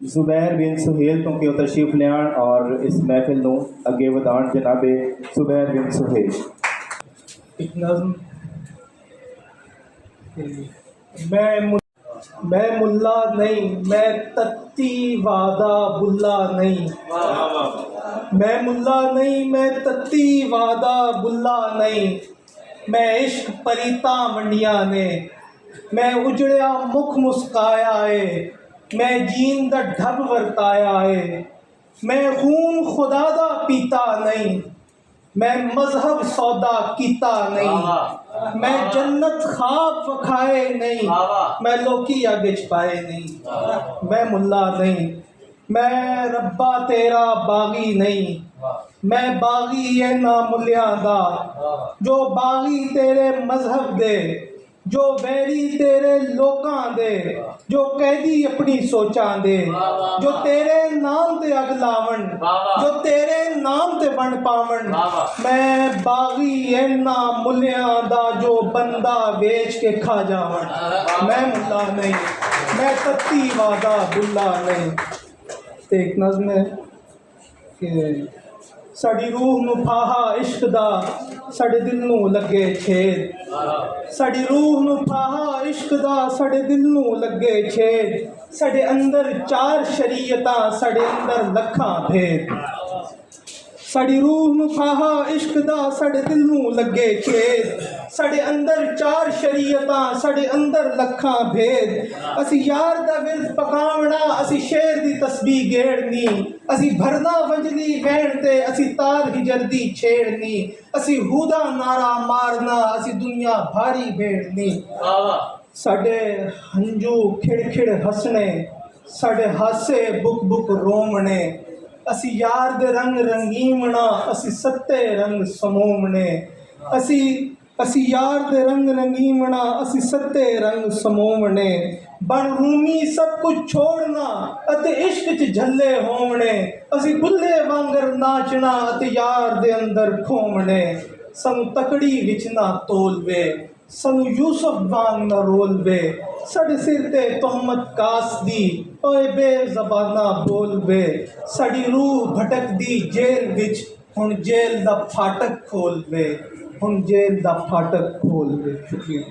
ਜ਼ੁਬੈਰ ਬਿਨ ਸੁਹੇਲ ਤੋਂ ਕਿ ਉਹ ਤਸ਼ਰੀਫ ਲਿਆਉਣ ਔਰ ਇਸ ਮਹਿਫਿਲ ਨੂੰ ਅੱਗੇ ਵਧਾਉਣ। ਜਨਾਬੇ ਜ਼ੁਬੈਰ ਬਿਨ ਸੁਹੇਲ। एक नज़्म। मैं मुल्ला नहीं, मैं तत्ती वादा बुल्ला नहीं। मैं मुल्ला नहीं, मैं तत्ती वादा बुल्ला नहीं। मैं इश्क परीता मंडिया ने, मैं उजड़िया मुख मुस्काया है। मैं जीन दा ढब वरताया है। मैं खून खुदा दा पीता नहीं, मैं मजहब सौदा कीता नहीं। मैं जन्नत ख्वाब वखाए नहीं, मैं लोकी अगे छपाए नहीं। मैं मुल्ला नहीं, मैं रब्बा तेरा बागी नहीं। मैं बागी है ना मुल्लिया दा, जो बागी तेरे मजहब दे, जो बैरी तेरे लोकां दे, जो कैदी अपनी सोचां दे, जो तेरे नाम ते अग लावन, जो तेरे नाम ते बन पावन। मैं बागी इन्ना मुल्लियां दा, जो बंदा बेच के खा जावन। मैं मुल्ला नहीं, मैं तत्ती वादा बुल्ला नहीं। ते एक नज़्म है कि साड़ी रूह नूं फाहा इश्क दा, साडे दिल नूं लगे छेद। साड़ी रूह नूं फाहा इश्क दा, साडे दिल नूं लगे छेद। साडे अंदर चार शरीयतां, साडे अंदर लखां भेद। साड़ी रूह नूं फाहा इश्क दा, साडे दिल नूं लगे छेद। साडे अंदर चार शरीयतां, साडे अंदर लखां भेद। असी यार दा विरद पकावना, असी शेर दी तस्बीह गेड़नी। असी भरना वंजली वैन ते, असी तार हिजर दी छेड़नी। असी हुदा नारा मारना, असी दुनिया भारी भेड़नी। साडे हंजू खिड़ खिड़ हसने, साडे हासे बुक बुक रोमने। असी यार दे रंग रंगीमना, असी सत्ते रंग समोमने। असी यार दे रंग रंगीमना, असी सत्ते रंग समोमने। बन रूमी सब कुछ छोड़ना, अते इश्क च झल्ले होमने। असी बुल्ले वांगर नाचना, अते यार दे अंदर खोमने। सानू तकड़ी विच ना तोलवे, सानू यूसुफ वांग ना रोलवे। साडे सिर ते तोहमत कास दी, ओए बेज़बाना बोलवे। साडी रूह भटकदी जेल विच, हुण जेल दा फाटक खोलवे। हुण जेल दा फाटक खोलवे। शुक्रिया।